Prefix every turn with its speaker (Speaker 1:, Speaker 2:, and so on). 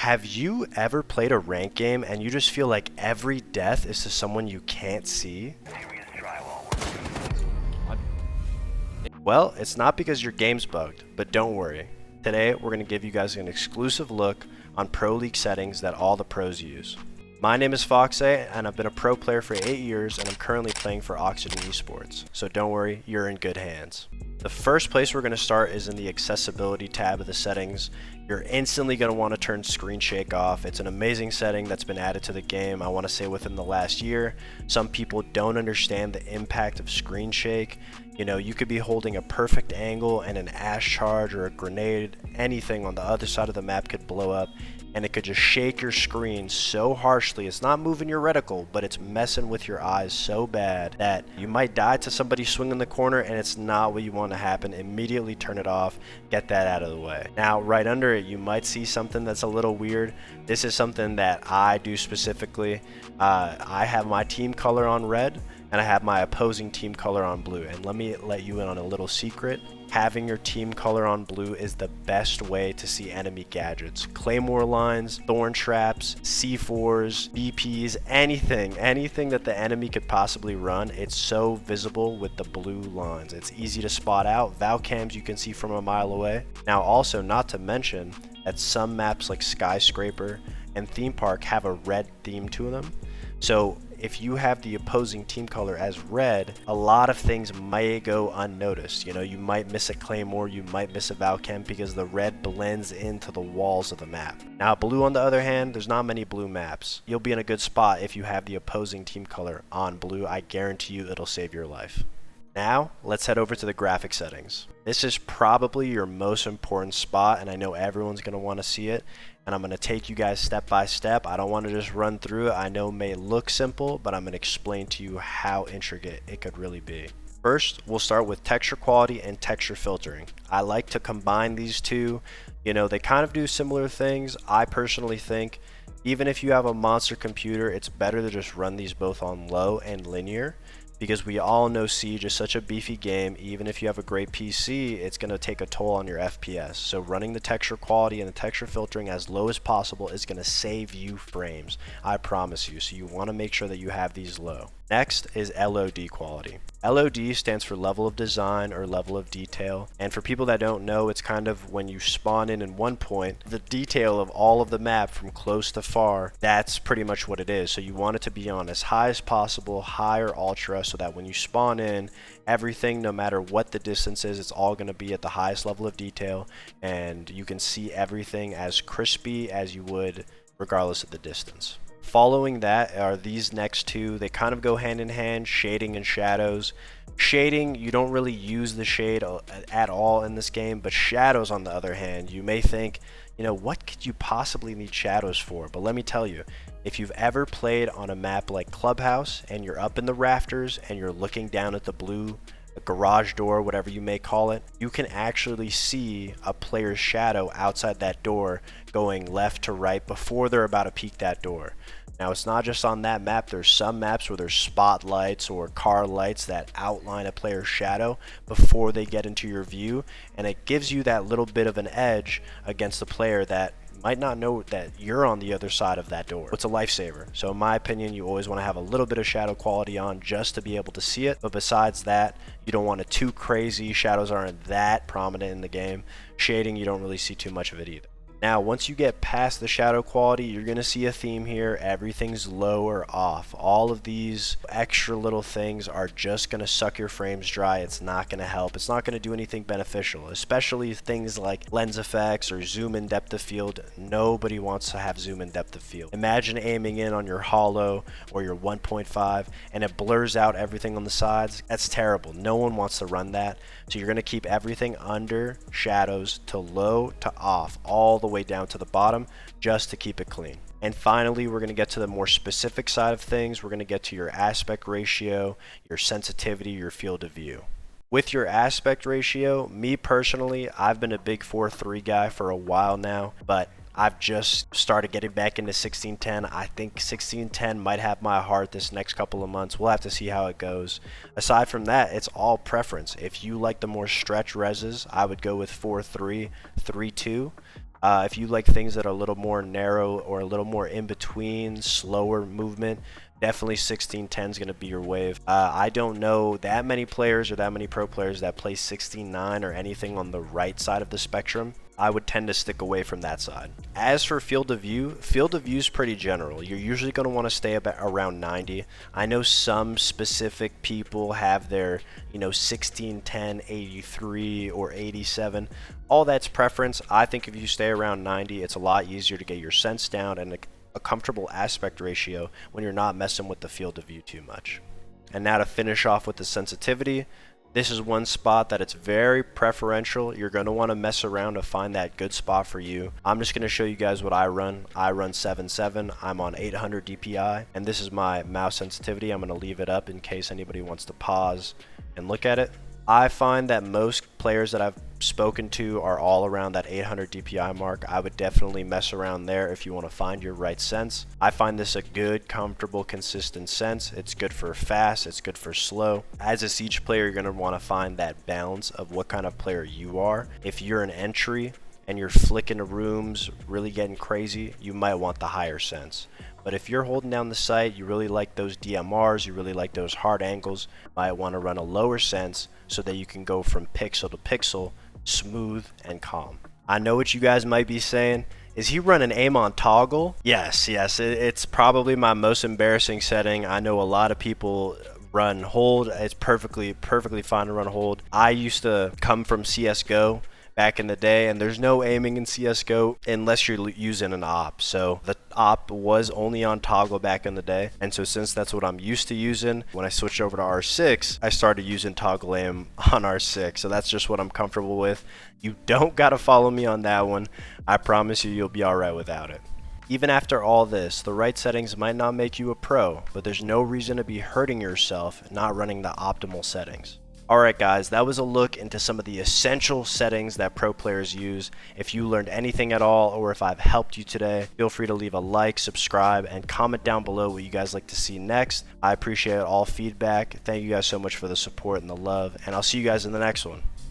Speaker 1: Have you ever played a rank game and you just feel like every death is to someone you can't see? Well, it's not because your game's bugged, but don't worry. Today, we're going to give you guys an exclusive look on Pro League settings that all the pros use. My name is FoxA, and I've been a pro player for 8 years, and I'm currently playing for Oxygen Esports. So don't worry, you're in good hands. The first place we're going to start is in the accessibility tab of the settings. You're instantly going to want to turn screen shake off. It's an amazing setting that's been added to the game, I want to say within the last year. Some people don't understand the impact of screen shake. You know, you could be holding a perfect angle and an ash charge or a grenade, anything on the other side of the map could blow up, and it could just shake your screen so harshly. It's not moving your reticle, but it's messing with your eyes so bad that you might die to somebody swinging the corner, and it's not what you want to happen. Immediately turn it off, get that out of the way. Now, right under it, you might see something that's a little weird. This is something that I do specifically. I have my team color on red, and I have my opposing team color on blue. And let me let you in on a little secret. Having your team color on blue is the best way to see enemy gadgets. Claymore lines, thorn traps, C4s, BPs, anything that the enemy could possibly run. It's so visible with the blue lines. It's easy to spot out. Val cams you can see from a mile away. Now also, not to mention that some maps like Skyscraper and Theme Park have a red theme to them. So if you have the opposing team color as red, a lot of things might go unnoticed. You know, you might miss a claymore, you might miss a Valchem because the red blends into the walls of the map. Now blue on the other hand, there's not many blue maps. You'll be in a good spot if you have the opposing team color on blue. I guarantee you it'll save your life. Now, let's head over to the graphic settings. This is probably your most important spot, and I know everyone's going to want to see it, and I'm going to take you guys step by step. I don't want to just run through it. I know it may look simple, but I'm going to explain to you how intricate it could really be. First, we'll start with texture quality and texture filtering. I like to combine these two. You know, they kind of do similar things. I personally think even if you have a monster computer, it's better to just run these both on low and linear, because we all know Siege is such a beefy game. Even if you have a great PC, it's going to take a toll on your FPS. So running the texture quality and the texture filtering as low as possible is going to save you frames, I promise you. So you want to make sure that you have these low. Next is LOD quality. LOD stands for level of design or level of detail. And for people that don't know, it's kind of when you spawn in one point, the detail of all of the map from close to far, that's pretty much what it is. So you want it to be on as high as possible, high or ultra, so that when you spawn in, everything, no matter what the distance is, it's all going to be at the highest level of detail, and you can see everything as crispy as you would regardless of the distance. Following that are these next two. They kind of go hand in hand, shading and shadows. Shading, you don't really use the shade at all in this game, but shadows on the other hand, you may think, you know, what could you possibly need shadows for? But let me tell you, if you've ever played on a map like Clubhouse and you're up in the rafters and you're looking down at the blue garage door, whatever you may call it, you can actually see a player's shadow outside that door going left to right before they're about to peek that door. Now, it's not just on that map. There's some maps where there's spotlights or car lights that outline a player's shadow before they get into your view, and it gives you that little bit of an edge against the player that might not know that you're on the other side of that door. It's a lifesaver. So in my opinion, you always want to have a little bit of shadow quality on just to be able to see it. But besides that, you don't want it too crazy. Shadows aren't that prominent in the game. Shading, you don't really see too much of it either. Now, once you get past the shadow quality, you're going to see a theme here. Everything's low or off. All of these extra little things are just going to suck your frames dry. It's not going to help. It's not going to do anything beneficial, especially things like lens effects or zoom in depth of field. Nobody wants to have zoom in depth of field. Imagine aiming in on your hollow or your 1.5 and it blurs out everything on the sides. That's terrible. No one wants to run that. So you're going to keep everything under shadows to low to off, all the way down to the bottom, just to keep it clean. And finally, we're going to get to the more specific side of things. We're going to get to your aspect ratio, your sensitivity, your field of view. With your aspect ratio, me personally, I've been a big 4:3 guy for a while now, but I've just started getting back into 1610. I think 1610 might have my heart this next couple of months. We'll have to see how it goes. Aside from that, it's all preference. If you like the more stretch reses, I would go with 4:3, 3:2. If you like things that are a little more narrow or a little more in between, slower movement, definitely 1610 is going to be your wave. I don't know that many players or that many pro players that play 16.9 or anything on the right side of the spectrum. I would tend to stick away from that side. As for field of view is pretty general. You're usually going to want to stay about around 90. I know some specific people have their, 1610, 83, or 87. All that's preference. I think if you stay around 90, it's a lot easier to get your sense down and a comfortable aspect ratio when you're not messing with the field of view too much. And now to finish off with the sensitivity, this is one spot that it's very preferential. You're going to want to mess around to find that good spot for you. I'm just going to show you guys what I run. I run 7.7. I'm on 800 DPI, and this is my mouse sensitivity. I'm going to leave it up in case anybody wants to pause and look at it. I find that most players that I've spoken to are all around that 800 DPI mark. I would definitely mess around there if you want to find your right sense. I find this a good, comfortable, consistent sense. It's good for fast, it's good for slow. As a siege player, you're going to want to find that balance of what kind of player you are. If you're an entry and you're flicking the rooms, really getting crazy, you might want the higher sense. But if you're holding down the sight, you really like those DMRs, you really like those hard angles, you might want to run a lower sense so that you can go from pixel to pixel, smooth and calm. I know what you guys might be saying. Is he running aim on toggle? Yes, it's probably my most embarrassing setting. I know a lot of people run hold. It's perfectly fine to run hold. I used to come from CSGO back in the day, and there's no aiming in CSGO unless you're using an op. So the op was only on toggle back in the day, and so since that's what I'm used to using, when I switched over to R6, I started using toggle aim on R6. So that's just what I'm comfortable with. You don't gotta follow me on that one. I promise you'll be alright without it. Even after all this, the right settings might not make you a pro, but there's no reason to be hurting yourself not running the optimal settings. Alright guys, that was a look into some of the essential settings that pro players use. If you learned anything at all, or if I've helped you today, feel free to leave a like, subscribe, and comment down below what you guys like to see next. I appreciate all feedback. Thank you guys so much for the support and the love, and I'll see you guys in the next one.